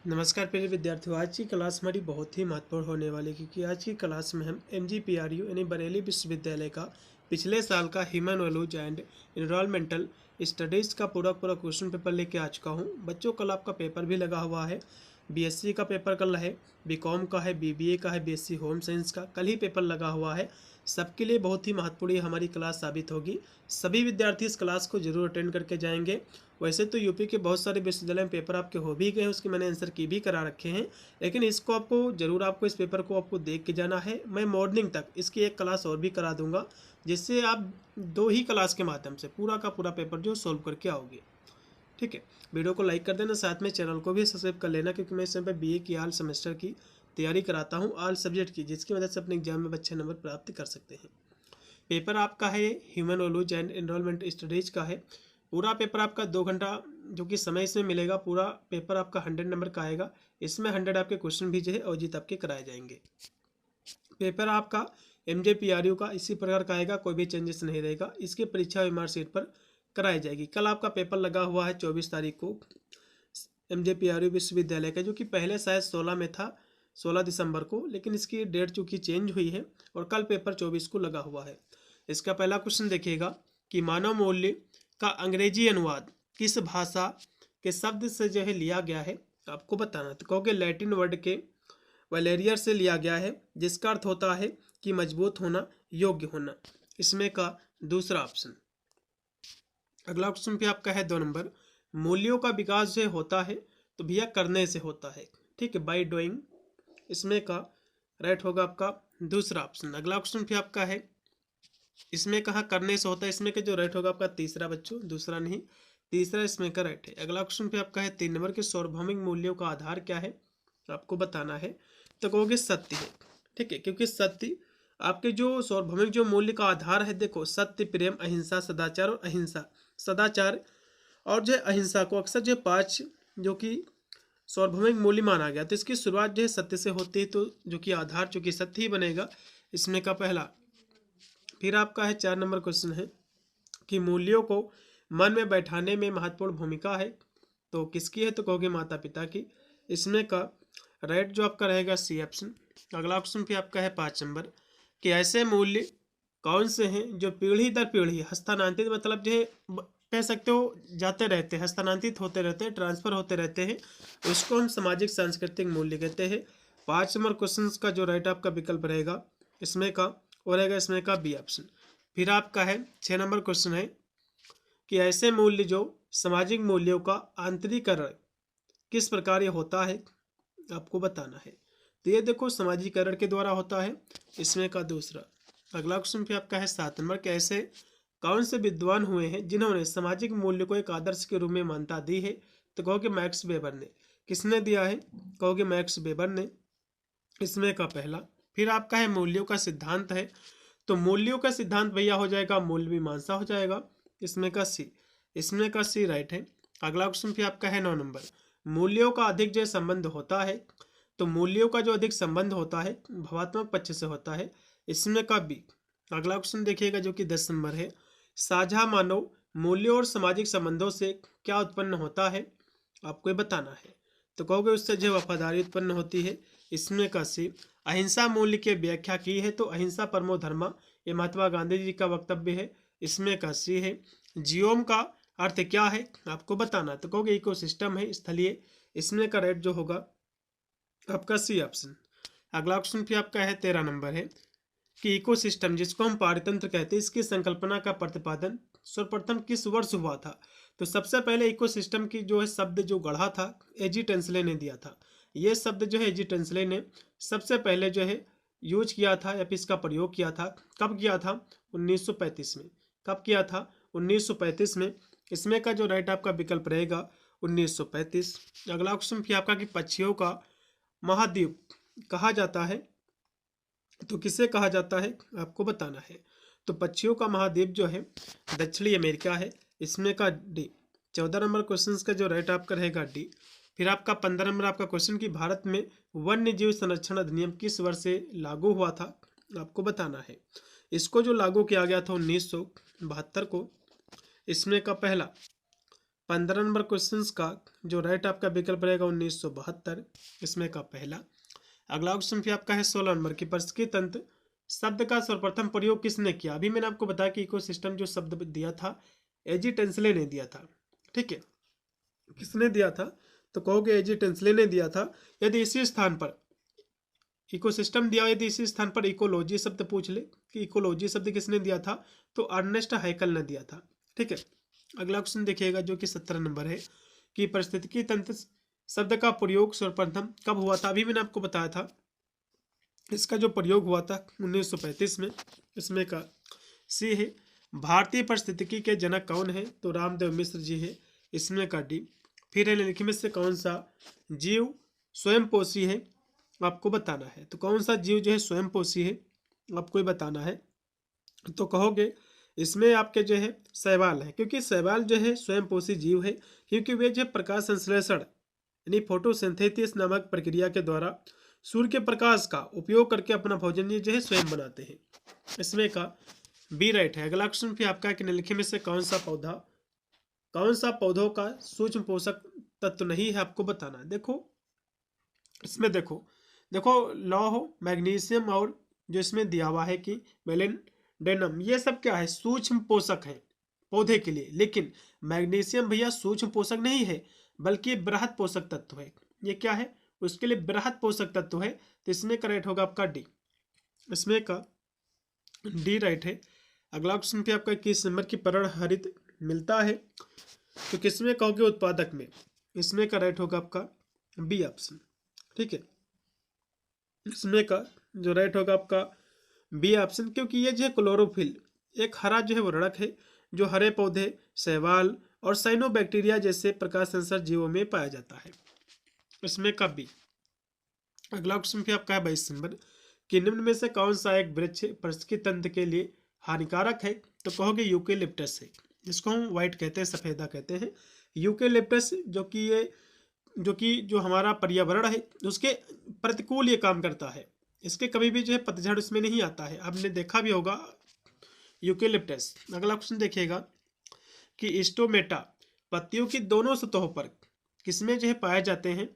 नमस्कार प्रिय विद्यार्थियों। आज की क्लास हमारी बहुत ही महत्वपूर्ण होने वाली है, क्योंकि आज की क्लास में हम MGPRU यानी बरेली विश्वविद्यालय का पिछले साल का human values and environmental studies का पूरा क्वेश्चन पेपर लेके आ चुका हूँ। बच्चों कल आपका पेपर भी लगा हुआ है। BSc का पेपर कल है, BCom का है, BBA का है, BSc होम साइंस का कल ही पेपर लगा हुआ है। सबके लिए बहुत ही महत्वपूर्ण हमारी क्लास साबित होगी। सभी विद्यार्थी इस क्लास को जरूर अटेंड करके जाएंगे। वैसे तो यूपी के बहुत सारे विश्वविद्यालय में पेपर आपके हो भी गए हैं, उसके मैंने आंसर की भी करा रखे हैं, लेकिन इसको आपको इस पेपर को आपको देख के जाना है। मैं मॉर्निंग तक इसकी एक क्लास और भी करा दूंगा, जिससे आप 2 ही क्लास के माध्यम से पूरा का पूरा पेपर जो सोल्व करके आओगे। ठीक है, वीडियो को लाइक कर देना, साथ में चैनल को भी सब्सक्राइब कर लेना, क्योंकि मैं इस समय BA की ऑल सेमेस्टर की तैयारी कराता हूँ, ऑल सब्जेक्ट की, जिसकी मदद से अपने एग्जाम में अच्छे नंबर प्राप्त कर सकते हैं। पेपर आपका है human values and enrolment studies का है। पूरा पेपर आपका 2 घंटा जो कि समय इसमें मिलेगा। पूरा पेपर आपका 100 नंबर का आएगा। इसमें 100 आपके क्वेश्चन भी जो है अवजित आपके कराए जाएंगे। पेपर आपका MJPRU का इसी प्रकार का आएगा, कोई भी चेंजेस नहीं रहेगा। इसकी परीक्षा मार्कशीट पर कराई जाएगी। कल आपका पेपर लगा हुआ है 24 तारीख को MJPRU विश्वविद्यालय का, जो कि पहले शायद 16 में था, 16 दिसंबर को, लेकिन इसकी डेट चूँकि चेंज हुई है और कल पेपर 24 को लगा हुआ है। इसका पहला क्वेश्चन देखिएगा कि मानव मूल्य का अंग्रेजी अनुवाद किस भाषा के शब्द से जो है लिया गया है, आपको बताना। तो कहोगे लैटिन वर्ड के वैलेरियर से लिया गया है, जिसका अर्थ होता है कि मजबूत होना, योग्य होना। इसमें का दूसरा ऑप्शन। अगला क्वेश्चन पे आपका है 2 नंबर। मूल्यों का विकास जो होता है तो भैया करने से होता है, ठीक है, बाय डूइंग। इसमें का राइट होगा आपका दूसरा ऑप्शन। अगला क्वेश्चन पे आपका है, इसमें कहाँ करने से होता है, इसमें का जो राइट होगा आपका तीसरा बच्चों, दूसरा नहीं, तीसरा इसमें का राइट है। अगला क्वेश्चन पे आपका है 3 नंबर के सार्वभौमिक मूल्यों का आधार क्या है, आपको बताना है। तो कहोगे सत्य है, ठीक है, क्योंकि सत्य आपके जो सार्वभौमिक जो मूल्य का आधार है, देखो सत्य, प्रेम, अहिंसा, सदाचार और अहिंसा। सदाचार और जो अहिंसा को अक्सर जो 5 जो कि सार्वभौमिक मूल्य माना गया, तो इसकी शुरुआत जो है सत्य से होती है, तो जो कि आधार चूंकि सत्य ही बनेगा। इसमें का पहला। फिर आपका है 4 नंबर क्वेश्चन है कि मूल्यों को मन में बैठाने में महत्वपूर्ण भूमिका है, तो किसकी है, तो कहोगे माता पिता की। इसमें का राइट जो आपका रहेगा C ऑप्शन। अगला क्वेश्चन फिर आपका है 5 नंबर कि ऐसे मूल्य कौन से हैं जो पीढ़ी दर पीढ़ी हस्तांतरित, मतलब जो है कह सकते हो जाते रहते हैं, हस्तांतरित होते रहते हैं, ट्रांसफर होते रहते हैं, उसको हम सामाजिक सांस्कृतिक मूल्य कहते हैं। 5 नंबर क्वेश्चन का जो राइट आपका विकल्प रहेगा इसमें का और रहेगा इसमें का B ऑप्शन। फिर आपका है 6 नंबर क्वेश्चन है कि ऐसे मूल्य जो सामाजिक मूल्यों का आंतरिकरण किस प्रकार ये होता है, आपको बताना है। तो ये देखो सामाजिकरण के द्वारा होता है, इसमें का दूसरा। अगला क्वेश्चन फिर आपका है 7 नंबर कि ऐसे कौन से विद्वान हुए हैं जिन्होंने सामाजिक मूल्य को एक आदर्श के रूप में मान्यता दी है, तो कहोगे मैक्स वेबर ने। किसने दिया है, कहोगे मैक्स वेबर ने। इसमें का पहला। फिर आपका है मूल्यों का सिद्धांत है, तो मूल्यों का सिद्धांत भैया हो जाएगा मूल्य मीमांसा हो जाएगा। इसमें का C। इसमें का C राइट है। अगला क्वेश्चन फिर आपका है 9 नंबर। मूल्यों का अधिक जो संबंध होता है, तो मूल्यों का जो अधिक संबंध होता है भावात्मक पक्ष से होता है। इसमें का B। अगला क्वेश्चन देखिएगा जो कि 10 नंबर है। साझा मानव मूल्यों और सामाजिक संबंधों से क्या उत्पन्न होता है, आपको ये बताना है। तो कहोगे उससे जो वफादारी उत्पन्न होती है। इसमें का C। अहिंसा मूल्य की व्याख्या की है, तो अहिंसा परमो धर्मा, ये महात्मा गांधी जी का वक्तव्य है। इसमें का C है। जियोम का अर्थ क्या है, आपको बताना। तो कहोगे इकोसिस्टम है, स्थलीय। इसमें का राइट जो होगा आपका C ऑप्शन। अगला क्वेश्चन फिर आपका है 13 नंबर है कि इकोसिस्टम जिसको हम पारितंत्र कहते हैं, इसकी संकल्पना का प्रतिपादन सर्वप्रथम किस वर्ष हुआ था। तो सबसे पहले इकोसिस्टम की जो है शब्द जो गढ़ा था एजी टेंसले ने दिया था। ये शब्द जो है एजी टेंसले ने सबसे पहले जो है यूज किया था या फिर इसका प्रयोग किया था। कब किया था, 1935 में। कब किया था, 1935 में। इसमें का जो राइट आपका विकल्प रहेगा 1935। अगला क्वेश्चन फिर आपका कि पक्षियों का महाद्वीप कहा जाता है, तो किसे कहा जाता है, आपको बताना है। तो पक्षियों का महाद्वीप जो है दक्षिणी अमेरिका है। इसमें का D। 14 नंबर क्वेश्चन का जो राइट आपका रहेगा D। फिर आपका 15 नंबर आपका क्वेश्चन कि भारत में वन्य जीव संरक्षण अधिनियम किस वर्ष से लागू हुआ था, आपको बताना है। इसको जो लागू किया गया था 1972 को। इसमें का पहला 15 नंबर क्वेश्चन का जो राइट आपका विकल्प रहेगा 1972, इसमें का पहला। अगला क्वेश्चन फिर आपका है 16 नंबर की परिस्थिति तंत्र शब्द का सर्वप्रथम प्रयोग किसने किया। अभी मैंने आपको बताया कि इकोसिस्टम जो शब्द दिया था एजी टेंसले ने दिया था, ठीक है। किसने दिया था तो कहोगे एजी टेंसले ने दिया था। यदि इसी स्थान पर इकोसिस्टम दिया, यदि इसी स्थान पर इकोलॉजी शब्द पूछ ले कि इकोलॉजी शब्द किसने दिया था तो अर्नेस्ट हैकल ने दिया था, ठीक है। अगला क्वेश्चन देखिएगा जो कि 17 नंबर है कि पारिस्थितिकी तंत्र शब्द का प्रयोग सर्वप्रथम कब हुआ था। अभी मैंने आपको बताया था इसका जो प्रयोग हुआ था 1935 में। इसमें का सी है। भारतीय पारिस्थितिकी के जनक कौन है तो रामदेव मिश्र जी है। इसमें का डी। फिर है निम्नलिखित में से कौन सा जीव स्वयंपोषी है, आपको बताना है। तो कौन सा जीव जो है स्वयंपोषी है आपको ही बताना है। तो कहोगे इसमें आपके जो है शैवाल है, क्योंकि शैवाल जो है स्वयंपोषी जीव है, क्योंकि वे जो है प्रकाश संश्लेषण यानी फोटोसिंथेसिस नामक प्रक्रिया के द्वारा सूर्य के प्रकाश का उपयोग करके अपना भोजन जो है स्वयं बनाते हैं। इसमें का बी राइट है। अगला क्वेश्चन फिर आपका कि निम्नलिखित में से कौन सा पौधों का सूक्ष्म पोषक तत्व नहीं है, आपको बताना है। देखो इसमें देखो लौह मैग्नीशियम और जो इसमें दिया हुआ है कि मेलेंडेनम, ये सब क्या है सूक्ष्म पोषक है पौधे के लिए। लेकिन मैग्नीशियम भैया सूक्ष्म पोषक नहीं है बल्कि बृहत पोषक तत्व है। ये क्या है उसके लिए बृहत पोषक तत्व है। तो इसमें का राइट होगा आपका डी। इसमें का डी राइट है। अगला क्वेश्चन पे आपका 21 नंबर की पर्ण हरित मिलता है तो किसमें कहोगे उत्पादक में। इसमें का राइट होगा आपका बी ऑप्शन, ठीक है। इसमें का जो राइट होगा आपका बी ऑप्शन, क्योंकि ये जो है क्लोरोफिल एक हरा जो है वर्णक है जो हरे पौधे शैवाल और साइनोबैक्टीरिया जैसे प्रकाश संश्लेषण जीवों में पाया जाता है। इसमें का बी। अगला क्वेश्चन फिर आपका है 22 नंबर कि निम्न में से कौन सा एक वृक्ष पारिस्थितिकी तंत्र के लिए हानिकारक है तो कहोगे यूकेलिप्टस है, जिसको हम व्हाइट कहते हैं सफेदा कहते हैं। यूकेलिप्टस जो हमारा पर्यावरण है उसके प्रतिकूल ये काम करता है। इसके कभी भी जो है पतझड़ उसमें नहीं आता है, आपने देखा भी होगा यूकेलिप्टस। अगला क्वेश्चन देखिएगा कि स्टोमेटा पत्तियों की दोनों सतहों पर किसमें जो है पाए जाते हैं,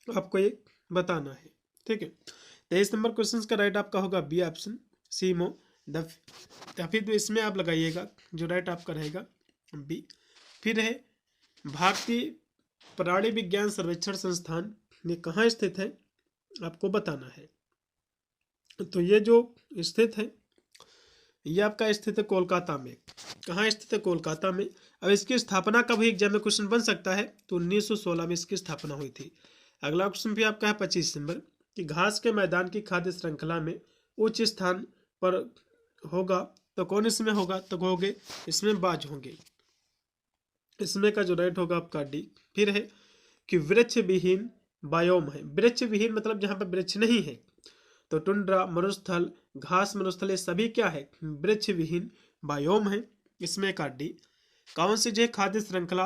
आपको ये बताना है, ठीक है। 23 नंबर क्वेश्चन का राइट आपका होगा बी ऑप्शन सीमो फिर तो इसमें आप लगाइएगा जो राइट आपका रहेगा बी। फिर है भारतीय प्राणी विज्ञान सर्वेक्षण संस्थान ये कहाँ स्थित है, आपको बताना है। तो ये जो स्थित है ये आपका स्थित है कोलकाता में। कहाँ स्थित है कोलकाता में। अब इसकी स्थापना कब हुई एग्जाम में क्वेश्चन बन सकता है तो 1916 में इसकी स्थापना हुई थी। अगला क्वेश्चन भी आपका है 25 नंबर कि घास के मैदान की खाद्य श्रृंखला में उच्च स्थान पर होगा तो कौन इसमें होगा तो कहोगे इसमें बाज होंगे। इसमें का जो राइट होगा आपका डी। फिर है कि वृक्ष विहीन बायोम है। वृक्ष विहीन मतलब जहाँ पर वृक्ष नहीं है तो टुंड्रा मरुस्थल घास मरुस्थल ये सभी क्या है वृक्ष विहीन बायोम है। इसमें का डी। कौन सी जो है खाद्य श्रृंखला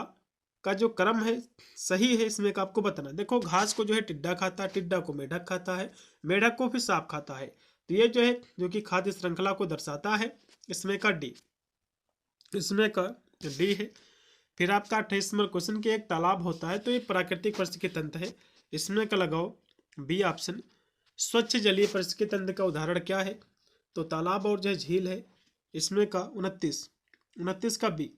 का जो क्रम है सही है इसमें का आपको बताना। देखो घास को जो है टिड्डा खाता है, टिड्डा को मेढक खाता है, मेढक को फिर सांप खाता है। तो ये जो है जो कि खाद्य श्रृंखला को दर्शाता है। इसमें का डी। इसमें का डी है। फिर आपका 28 नंबर क्वेश्चन के एक तालाब होता है तो ये प्राकृतिक पारिस्थितिकी तंत्र है। इसमें का लगाओ बी ऑप्शन। स्वच्छ जलीय पारिस्थितिकी तंत्र का उदाहरण क्या है तो तालाब और जो है झील है। इसमें का 29 का बी।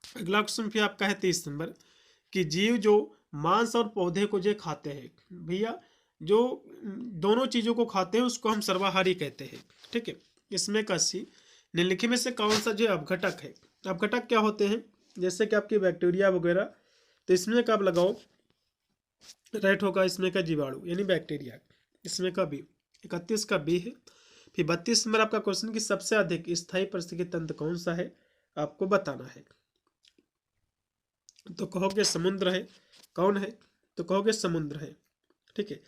अगला क्वेश्चन फिर आपका है 30 नंबर कि जीव जो मांस और पौधे को जो खाते हैं भैया जो दोनों चीजों को खाते हैं उसको हम सर्वाहारी कहते हैं, ठीक है। इसमें का सी। निम्नलिखित में से कौन सा जो अपघटक है। अपघटक क्या होते हैं जैसे कि आपकी बैक्टीरिया वगैरह। तो इसमें का आप लगाओ राइट होगा इसमें का जीवाणु यानी बैक्टीरिया। इसमें का बी। 31 का बी है। फिर 32 नंबर आपका क्वेश्चन कि सबसे अधिक स्थायी पारिस्थितिकी तंत्र कौन सा है, आपको बताना है। तो कहोगे समुद्र है। कौन है तो कहोगे समुद्र है, ठीक है।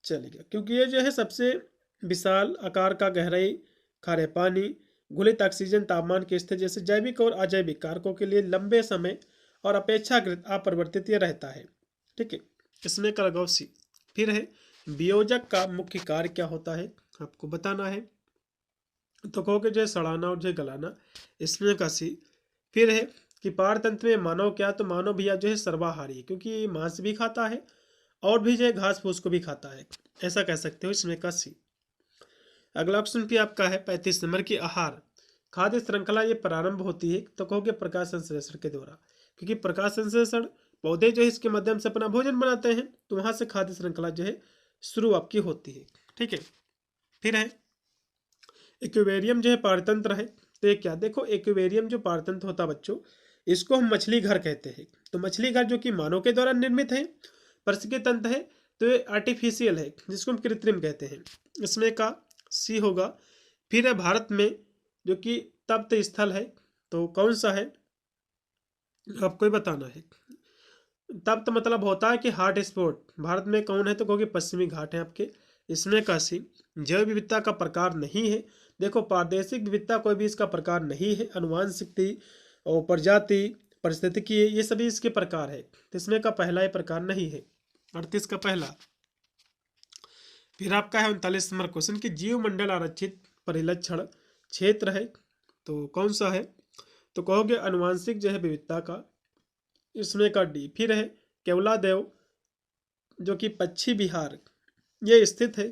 चलिए क्योंकि ये जो है सबसे विशाल आकार का गहराई खारे पानी घुलित ऑक्सीजन तापमान की स्थिति जैसे जैविक और अजैविक कारकों के लिए लंबे समय और अपेक्षाकृत अपरिवर्तित रहता है, ठीक है। इसमें का लगाओ सी। फिर है वियोजक का मुख्य कार्य क्या होता है, आपको बताना है। तो कहोगे जो है सड़ाना और जो है गलाना। इसमें का सी। फिर है कि पारतंत्र में मानव क्या, तो मानव भैया जो है सर्वाहारी है, क्योंकि ये मांस भी खाता है और भी जो है घास फूस को भी खाता है, ऐसा कह सकते हो इसमें का सी। अगला ऑप्शन भी आपका है 35 नंबर की आहार खाद्य श्रृंखला ये प्रारंभ होती है, तो कहोगे प्रकाश संश्लेषण के द्वारा, क्योंकि प्रकाश संश्लेषण पौधे जो है इसके माध्यम से अपना भोजन बनाते हैं, तो वहां से खाद्य श्रृंखला जो है शुरू आपकी होती है। ठीक है, फिर है एक्वेरियम जो है पारतंत्र है, तो ये क्या, देखो एक्वेरियम जो पारतंत्र होता बच्चों, इसको हम मछली घर कहते हैं। तो मछली घर जो कि मानव के द्वारा निर्मित है, परिस्थिति तंत्र है, तो ये आर्टिफिशियल है जिसको हम कृत्रिम कहते हैं, इसमें का सी होगा। फिर है भारत में जो कि तप्त स्थल है, तो कौन सा है आपको ही बताना है। तप्त मतलब होता है कि हॉट स्पॉट, भारत में कौन है, तो कहोगे पश्चिमी घाट है आपके, इसमें का सी। जैव विविधता का प्रकार नहीं है, देखो प्रादेशिक विविधता कोई भी इसका प्रकार नहीं है, अनुवांशिक और प्रजाति पारिस्थितिकी ये सभी इसके प्रकार है, तो इसमें का पहला ही प्रकार नहीं है, 38 का पहला। फिर आपका है 39 नंबर क्वेश्चन कि जीव मंडल आरक्षित परिलक्षण क्षेत्र है, तो कौन सा है, तो कहोगे अनुवांशिक जो है विविधता का, इसमें का डी। फिर है केवलादेव जो कि पश्चिम बिहार ये स्थित है,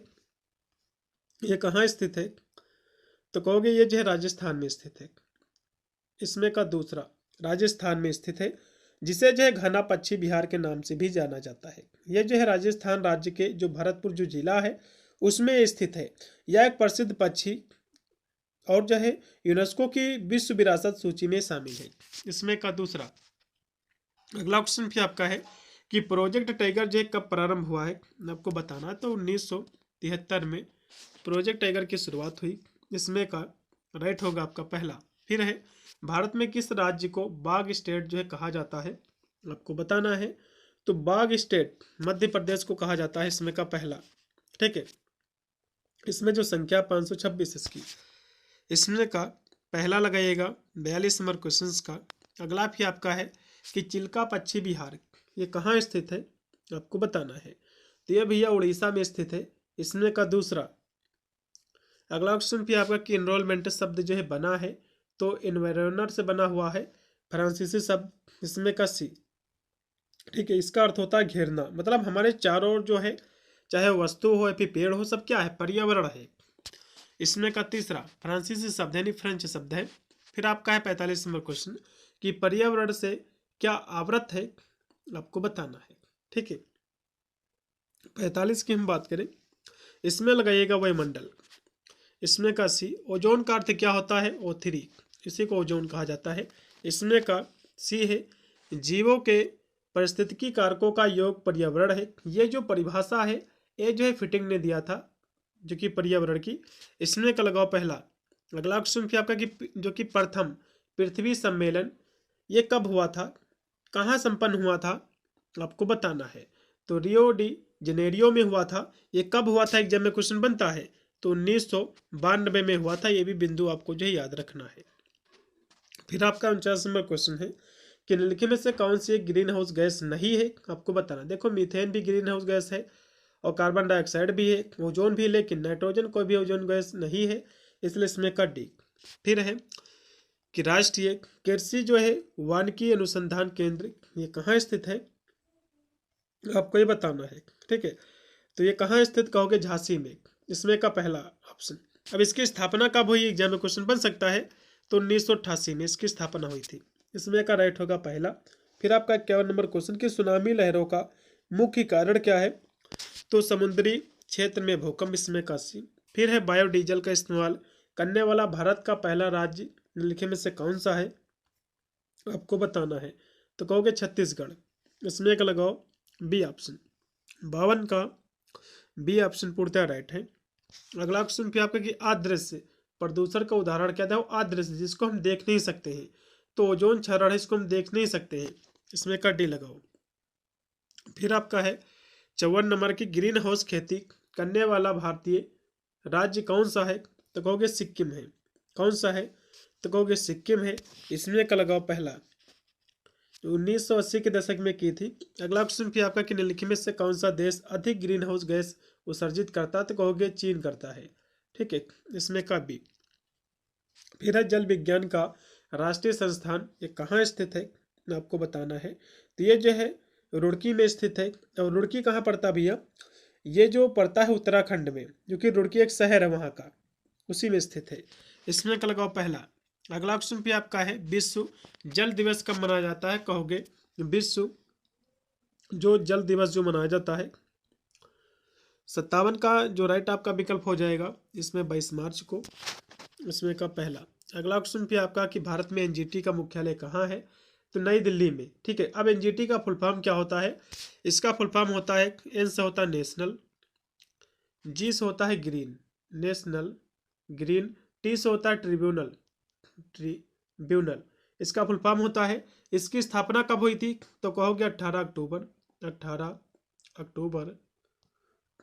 ये कहाँ स्थित है, तो कहोगे ये जो है राजस्थान में स्थित है, इसमें का दूसरा राजस्थान में स्थित है, जिसे जो है घना पश्चिम बिहार के नाम से भी जाना जाता है। यह जो है राजस्थान राज्य के जो भरतपुर जो जिला है उसमें स्थित है। यह एक प्रसिद्ध पक्षी और जो है यूनेस्को की विश्व विरासत सूची में शामिल है, इसमें का दूसरा। अगला क्वेश्चन भी आपका है कि प्रोजेक्ट टाइगर जो कब प्रारंभ हुआ है, आपको बताना, तो 1973 में प्रोजेक्ट टाइगर की शुरुआत हुई, इसमें का राइट होगा आपका पहला। फिर है भारत में किस राज्य को बाघ स्टेट जो है कहा जाता है, आपको बताना है, तो बाघ स्टेट मध्य प्रदेश को कहा जाता है, इसमें का पहला। ठीक है, इसमें जो संख्या 526 इसकी, इसमें का पहला लगाइएगा 42 नंबर क्वेश्चन का। अगला भी आपका है कि चिल्का पश्चिम बिहार ये कहाँ स्थित है, आपको बताना है, तो ये भैया उड़ीसा में स्थित है, इसमें का दूसरा। अगला क्वेश्चन भी आपका कि एनरोलमेंट शब्द जो है बना है, तो एनवायरनर से बना हुआ है, फ्रांसीसी शब्द, इसमें का सी। ठीक है, इसका अर्थ होता है घेरना, मतलब हमारे चारों ओर जो है चाहे वस्तु हो या फिर पेड़ हो, सब क्या है, पर्यावरण है, इसमें का तीसरा फ्रांसीसी शब्द है, फ्रेंच शब्द है। फिर आपका है 45 नंबर क्वेश्चन कि पर्यावरण से क्या आवृत है, आपको बताना है। ठीक है, 45 की हम बात करें, इसमें लगाइएगा वायुमंडल, इसमें का सी। ओजोन का अर्थ क्या होता है, O3, इसी को ओजोन कहा जाता है, इसमें का सी है। जीवों के पारिस्थितिकी कारकों का योग पर्यावरण है, ये जो परिभाषा है ये जो है फिटिंग ने दिया था जो कि पर्यावरण की, इसमें का लगाओ पहला। अगला क्वेश्चन फिर आपका कि जो कि प्रथम पृथ्वी सम्मेलन ये कब हुआ था, कहाँ संपन्न हुआ था, आपको बताना है, तो रियो डी जनेरियो में हुआ था। ये कब हुआ था, एग्जाम में क्वेश्चन बनता है, तो 1992 में हुआ था, ये भी बिंदु आपको जो है याद रखना है। फिर आपका 49 नंबर क्वेश्चन है कि निम्नलिखित में से कौन सी एक ग्रीन हाउस गैस नहीं है, आपको बताना। देखो मीथेन भी ग्रीन हाउस गैस है और कार्बन डाइऑक्साइड भी है, ओजोन भी, लेकिन नाइट्रोजन कोई भी ओजोन गैस नहीं है, इसलिए इसमें का डी। फिर है कि राष्ट्रीय कृषि जो है वानिकी अनुसंधान केंद्र ये कहाँ स्थित है, आपको ये बताना है। ठीक है, तो ये कहाँ स्थित कहोगे, झांसी में, इसमें का पहला ऑप्शन। अब इसकी स्थापना कब हुई, एग्जाम में क्वेश्चन बन सकता है, तो 1988 में इसकी स्थापना हुई थी, इसमें का राइट होगा पहला। फिर आपका 51 नंबर क्वेश्चन कि सुनामी लहरों का मुख्य कारण क्या है, तो समुद्री क्षेत्र में भूकंप, इसमें का सी। फिर है बायोडीजल का इस्तेमाल करने वाला भारत का पहला राज्य निम्नलिखित में से कौन सा है, आपको बताना है, तो कहोगे छत्तीसगढ़, इसमें का लगाओ बी ऑप्शन। 52 का बी ऑप्शन पूर्णतः राइट है। अगला ऑप्शन फिर आपका कि अदृश्य प्रदूषण का उदाहरण क्या था, वो अदृश्य जिसको हम देख नहीं सकते हैं, तो ओजोन क्षरण है, इसको हम देख नहीं सकते हैं, इसमें का डी लगाओ। फिर आपका है 54 नंबर की ग्रीन हाउस खेती करने वाला भारतीय राज्य कौन सा है, तो कहोगे सिक्किम है, कौन सा है, तो कहोगे सिक्किम है, इसमें का लगाओ पहला, तो 1980 के दशक में की थी। अगला क्वेश्चन फिर आपका कि निम्नलिखित में से कौन सा देश अधिक ग्रीन हाउस गैस उत्सर्जित करता है, तो कहोगे चीन करता है। ठीक है, इसमें का बी। फिर है जल विज्ञान का राष्ट्रीय संस्थान ये कहाँ स्थित है, आपको बताना है। तो ये जो है रुड़की में स्थित है। और रुड़की कहाँ पड़ता है भैया, ये जो पड़ता है उत्तराखंड में, जो कि रुड़की एक शहर है वहाँ का, उसी में स्थित है। इसमें का लगाओ पहला। अगला क्वेश्चन भी आपका है, विश्व जल दिवस कब मनाया जाता है, कहोगे विश्व जो जल दिवस जो मनाया जाता है 57 का जो राइट आपका विकल्प हो जाएगा इसमें 22 मार्च को, इसमें का पहला। अगला क्वेश्चन भी आपका कि भारत में एनजीटी का मुख्यालय कहाँ है, तो नई दिल्ली में। ठीक है, अब एनजीटी का फुल फॉर्म क्या होता है, इसका फुल फॉर्म होता है, एन से होता है नेशनल, जी से होता है ग्रीन, नेशनल ग्रीन, टी से होता है ट्रिब्यूनल, ट्रिब्यूनल इसका फुल फॉर्म होता है। इसकी स्थापना कब हुई थी, तो कहोगे 18 अक्टूबर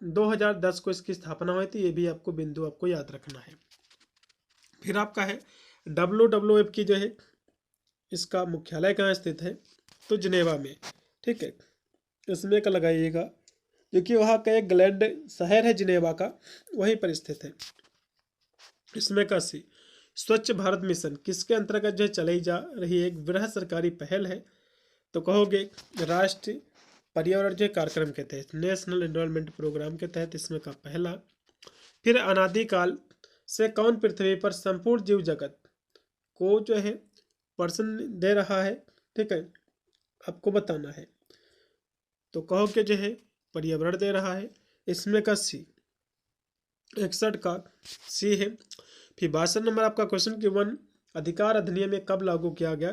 2010 को इसकी स्थापना हुई थी। ये भी आपको बिंदु आपको याद रखना है। फिर आपका है WWF की जो है इसका मुख्यालय कहाँ स्थित है, तो जिनेवा में। ठीक है, इसमें का लगाइएगा, क्योंकि वहाँ का एक ग्लैंड शहर है जिनेवा का, वहीं पर स्थित है। इसमें का सी, स्वच्छ भारत मिशन किसके अंतर्गत जो है चलाई जा रही एक वृहद सरकारी पहल है, तो कहोगे राष्ट्रीय पर्यावरण जो कार्यक्रम के तहत, नेशनल एनवायरनमेंट प्रोग्राम के तहत इसमें का पहला। फिर अनादिकाल से कौन पृथ्वी पर संपूर्ण जीव जगत को जो है पोषण दे रहा है, ठीक है, आपको बताना है। तो कहोगे जो है पर्यावरण दे रहा है, इसमें का सी 61 का सी है। फिर 62 नंबर आपका क्वेश्चन कि वन अधिकार अधिनियम में कब लागू किया गया,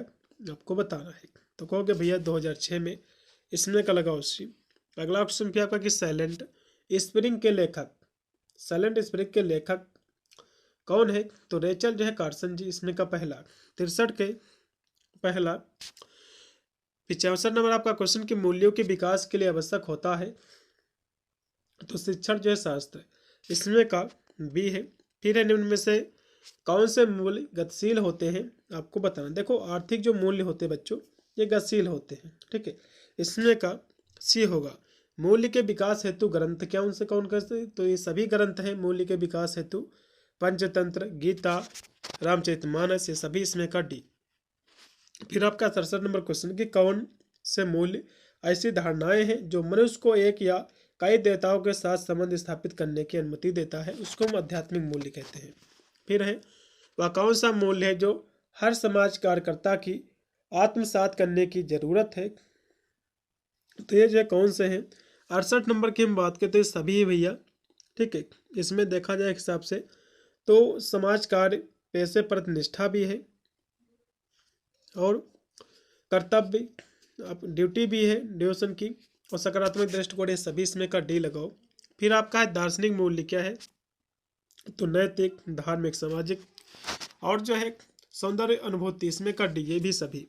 आपको बताना है। तो कहोगे भैया 2006 में, इसमें का लगाओ सी। अगला क्वेश्चन फिर आपका कि साइलेंट स्प्रिंग के लेखक, साइलेंट स्प्रिंग के लेखक कौन है, तो रेचल जो है कार्सन जी, इसमें का पहला। 63 के पहला। 65 नंबर आपका क्वेश्चन कि मूल्यों के विकास के लिए आवश्यक होता है, तो शिक्षण जो है शास्त्र, इसमें का बी है। फिर है निम्न में से कौन से मूल्य गतिशील होते हैं, आपको बताना। देखो आर्थिक जो मूल्य होते हैं बच्चों ये गतिशील होते हैं, ठीक है, इसमें का सी होगा। मूल्य के विकास हेतु ग्रंथ क्या उनसे कौन करते, तो ये सभी ग्रंथ हैं मूल्य के विकास हेतु, पंचतंत्र, गीता, रामचरितमानस, ये सभी इसमें का डी। फिर आपका 67 नंबर क्वेश्चन कि कौन से मूल्य ऐसी धारणाएं हैं जो मनुष्य को एक या कई देवताओं के साथ संबंध स्थापित करने की अनुमति देता है, उसको हम आध्यात्मिक मूल्य कहते हैं। फिर है वह कौन सा मूल्य है जो हर समाज कार्यकर्ता की आत्मसात करने की जरूरत है, तो ये जो कौन से हैं। 68 नंबर की हम बात करते हैं सभी भैया, ठीक है, इसमें देखा जाए हिसाब से तो समाज कार्य, पैसे प्रति निष्ठा भी है, और कर्तव्य ड्यूटी भी है ड्यूशन की, और सकारात्मक दृष्टिकोण, ये सभी इसमें का डी लगाओ। फिर आपका है दार्शनिक मूल्य क्या है, तो नैतिक, धार्मिक, सामाजिक, और जो है सौंदर्य अनुभूति, इसमें का डी, ये भी सभी।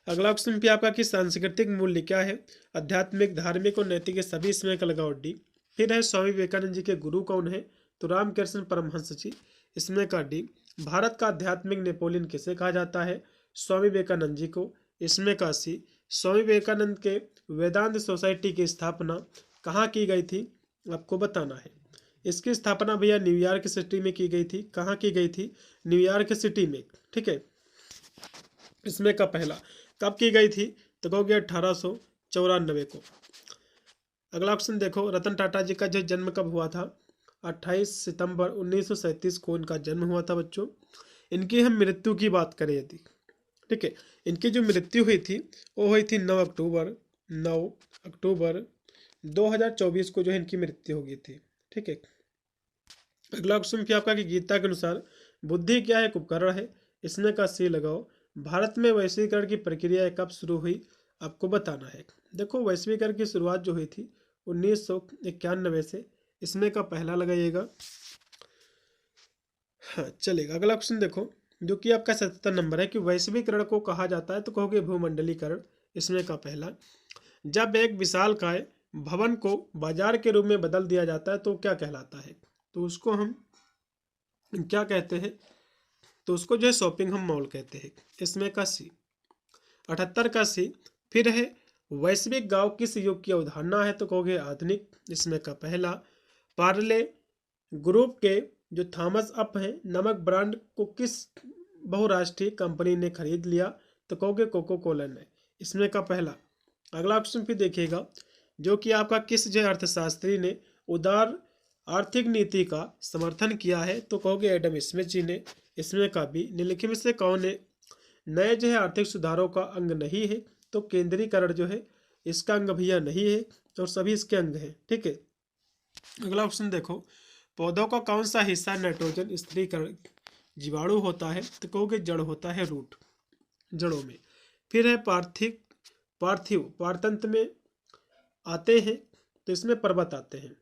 अगला क्वेश्चन भी आपका कि सांस्कृतिक मूल्य क्या है, आध्यात्मिक, धार्मिक और नैतिक, ये सभी इसमें का लगाओ डी। फिर है स्वामी विवेकानंद जी के गुरु कौन है, तो रामकृष्ण परमहंस जी, इसमें का डी। भारत का आध्यात्मिक नेपोलियन किसे कहा जाता है, स्वामी विवेकानंद जी को, इसमें का सी। स्वामी विवेकानंद के वेदांत सोसाइटी की स्थापना कहाँ की गई थी, आपको बताना है। इसकी स्थापना भैया न्यूयॉर्क सिटी में की गई थी। कहाँ की गई थी, न्यूयॉर्क सिटी में, ठीक है, इसमें का पहला। कब की गई थी, तो कहोगे 1894 को। अगला ऑप्शन देखो, रतन टाटा जी का जो जन्म कब हुआ था, 28 सितंबर 1937 को इनका जन्म हुआ था बच्चों। इनकी हम मृत्यु की बात करें यदि, ठीक है, इनकी जो मृत्यु हुई थी वो हुई थी 9 अक्टूबर 2024 को जो है इनकी मृत्यु हो गई थी, ठीक है। अगला क्वेश्चन क्या आपका कि गीता के अनुसार बुद्धि क्या है, एक उपकरण है, इसमें का सी लगाओ। भारत में वैश्वीकरण की प्रक्रिया कब शुरू हुई, आपको बताना है। देखो वैश्वीकरण की शुरुआत जो हुई थी 1991 से, इसमें का पहला लगाइएगा। हाँ चलेगा। अगला क्वेश्चन देखो जो कि आपका 77 नंबर है कि वैश्वीकरण को कहा जाता है, तो कहोगे भूमंडलीकरण, इसमें का पहला। जब एक विशालकाय भवन को बाजार के रूप में बदल दिया जाता है तो क्या कहलाता है, तो उसको हम क्या कहते हैं, तो उसको जो है शॉपिंग हम मॉल कहते हैं, इसमें का सी। 78 का सी। फिर है वैश्विक गांव किस युग की अवधारणा है, तो कहोगे आधुनिक, इसमें का पहला। पार्ले ग्रुप के जो थॉमस अप हैं नामक ब्रांड को किस बहुराष्ट्रीय कंपनी ने खरीद लिया? तो कहोगे कोको कोला ने। इसमें का पहला। अगला ऑप्शन फिर देखिएगा, जो कि आपका किस जो अर्थशास्त्री ने उदार आर्थिक नीति का समर्थन किया है? तो कहोगे एडम स्मिथ जी ने। इसमें का भी। निम्नलिखित में से कौन है नए जो है आर्थिक सुधारों का अंग नहीं है? तो केंद्रीकरण जो है इसका अंग भैया नहीं है, और सभी इसके अंग हैं। ठीक है। अगला ऑप्शन देखो, पौधों का कौन सा हिस्सा नाइट्रोजन स्थिरीकरण जीवाणु होता है? तो कहोगे जड़ होता है, रूट, जड़ों में। फिर है पार्थिव पारतंत्र में आते हैं, तो इसमें पर्वत आते हैं।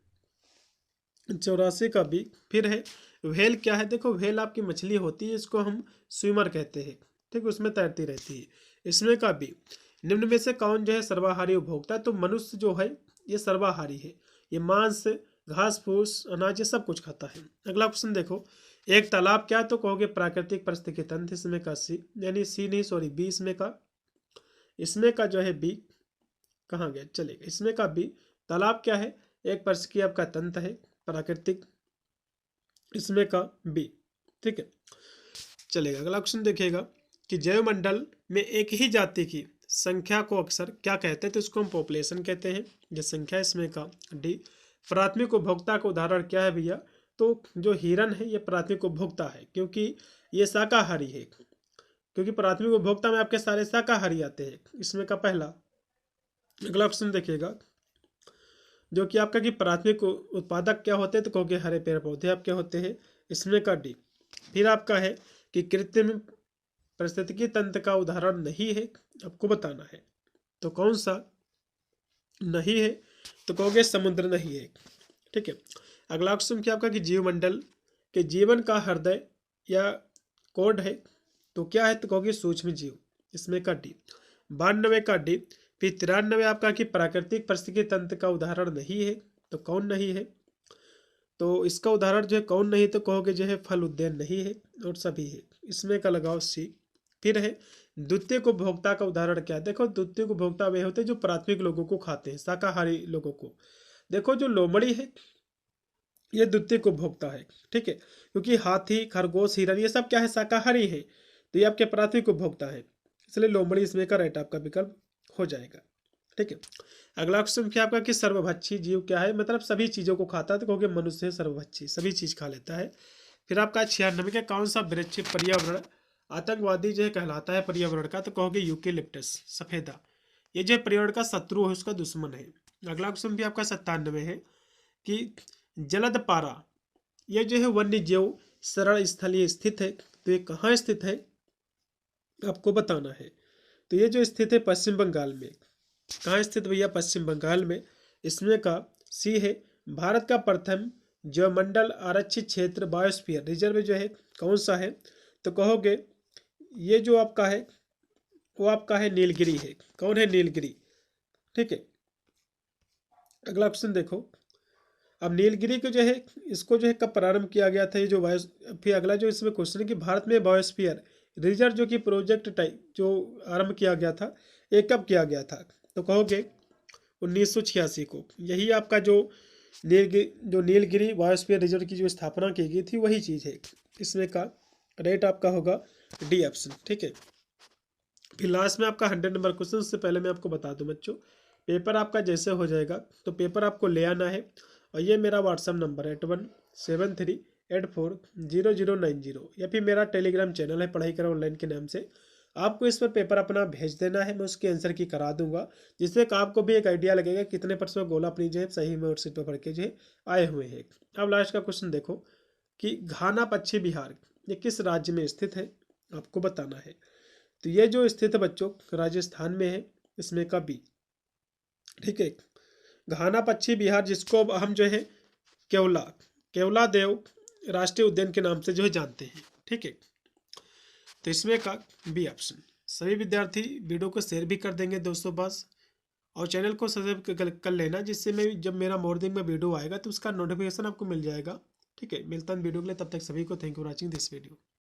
84 का भी। फिर है व्हेल क्या है? देखो व्हेल आपकी मछली होती है, इसको हम स्विमर कहते हैं। ठीक, उसमें तैरती रहती है। इसमें का भी। निम्न में से कौन जो है सर्वाहारी उपभोक्ता? तो मनुष्य जो है ये सर्वाहारी है, ये मांस, घास फूस, अनाज ये सब कुछ खाता है। अगला ऑप्शन देखो, एक तालाब क्या? तो कहोगे प्राकृतिक पारिस्थितिकी तंत्र। इसमें का सी, यानी सी नहीं सॉरी बी इसमें का जो है बी कहाँ गया, चलेगा। इसमें का बी, तालाब क्या है? एक पारिस्थितिकी आपका तंत्र है, प्राकृतिक। इसमें का बी। ठीक है, चलेगा। अगला ऑप्शन देखिएगा कि जैवमंडल में एक ही जाति की संख्या को अक्सर क्या कहते हैं? तो इसको हम पॉपुलेशन कहते हैं, ये संख्या। इसमें का डी। प्राथमिक उपभोक्ता का उदाहरण क्या है भैया? तो जो हिरन है ये प्राथमिक उपभोक्ता है, क्योंकि ये शाकाहारी है, क्योंकि प्राथमिक उपभोक्ता में आपके सारे शाकाहारी आते हैं। इसमें का पहला। अगला ऑप्शन देखिएगा, जो कि आपका कि प्राथमिक उत्पादक क्या होते हैं? तो कहोगे हरे पेड़ पौधे आपके होते हैं। इसमें का डी। फिर आपका है कि कृत्रिम पारिस्थितिकी तंत्र का उदाहरण नहीं है, आपको बताना है। तो कौन सा नहीं है? तो कहोगे समुद्र नहीं है। ठीक है। अगला ऑप्शन क्या आपका कि जीवमंडल के जीवन का हृदय या कोड है, तो क्या है? तो कहोगे सूक्ष्म जीव। इसमें का डी। 92 का डी। फिर 93 आपका कि प्राकृतिक पारिस्थितिकी तंत्र का उदाहरण नहीं है, तो कौन नहीं है? तो इसका उदाहरण जो है कौन नहीं? तो कहोगे जो है फल उद्यान नहीं है, और सभी है। इसमें का लगाओ सी। फिर है द्वितीयक उपभोक्ता का उदाहरण क्या है? देखो द्वितीयक उपभोक्ता वे होते हैं जो प्राथमिक लोगों को खाते हैं, शाकाहारी लोगों को। देखो जो लोमड़ी है ये द्वितीयक उपभोक्ता है। ठीक है, क्योंकि हाथी, खरगोश, हिरन ये सब क्या है? शाकाहारी है, तो ये आपके प्राथमिक उपभोक्ता है, इसलिए लोमड़ी इसमें का राइट आपका विकल्प हो जाएगा। ठीक है। अगला क्वेश्चन क्या आपका कि सर्वभक्षी जीव क्या है? मतलब सभी चीजों को खाता है, तो कहोगे मनुष्य सर्वभक्षी, सभी चीज खा लेता है। फिर आपका 96 का कौन सा वृक्ष पर्यावरण आतंकवादी जो है कहलाता है पर्यावरण का? तो कहोगे यूकेलिप्टस, सफेदा। ये जो पर्यावरण का शत्रु है, उसका दुश्मन है। अगला क्वेश्चन भी आपका 97 है कि जलद पारा ये जो है वन्य जीव सरल स्थलीय स्थित है, तो ये कहाँ स्थित है आपको बताना है। तो ये जो स्थित है पश्चिम बंगाल में। कहाँ स्थित भैया? पश्चिम बंगाल में। इसमें का सी है भारत का प्रथम जैवमंडल आरक्षित क्षेत्र बायोस्फीयर रिजर्व जो है कौन सा है? तो कहोगे ये जो आपका है वो आपका है नीलगिरी है। कौन है? नीलगिरी। ठीक है। अगला ऑप्शन देखो, अब नीलगिरी को जो है इसको जो है कब प्रारंभ किया गया था? ये जो बायो फिर अगला जो इसमें क्वेश्चन है कि भारत में बायोस्फीयर रिजर्व जो कि प्रोजेक्ट टाइप जो आरंभ किया गया था, ये कब किया गया था? तो कहोगे 1986 को। यही आपका जो नीलगिरी बायोस्फीयर रिजर्व की जो स्थापना की गई थी वही चीज़ है। इसमें का रेट आपका होगा डी ऑप्शन। ठीक है। फिर लास्ट में आपका 100 नंबर क्वेश्चन से पहले मैं आपको बता दूं बच्चों, पेपर आपका जैसे हो जाएगा तो पेपर आपको ले आना है, और ये मेरा व्हाट्सअप नंबर है 8173840090, या फिर मेरा टेलीग्राम चैनल है पढ़ाई करा ऑनलाइन के नाम से। आपको इस पर पेपर अपना भेज देना है, मैं उसके आंसर की करा दूंगा, जिससे आपको भी एक आइडिया लगेगा कितने % गोला अपनी जो है सही में सीट पर पढ़ के जो है आए हुए हैं। अब लास्ट का क्वेश्चन देखो कि घाना पश्चिम बिहार ये किस राज्य में स्थित है? आपको बताना है। तो ये जो स्थित है बच्चों राजस्थान में है। इसमें का बी। ठीक है। घाना पश्चिम बिहार, जिसको हम जो है केवला देव राष्ट्रीय उद्यान के नाम से जो है जानते हैं। ठीक है। तो इसमें का बी ऑप्शन। सभी विद्यार्थी वीडियो को शेयर भी कर देंगे दोस्तों बस, और चैनल को सब्सक्राइब कर लेना, जिससे मैं जब मेरा मॉर्निंग में वीडियो आएगा तो उसका नोटिफिकेशन आपको मिल जाएगा। ठीक है। मिलता है वीडियो के लिए, तब तक सभी को thank you for watching this video.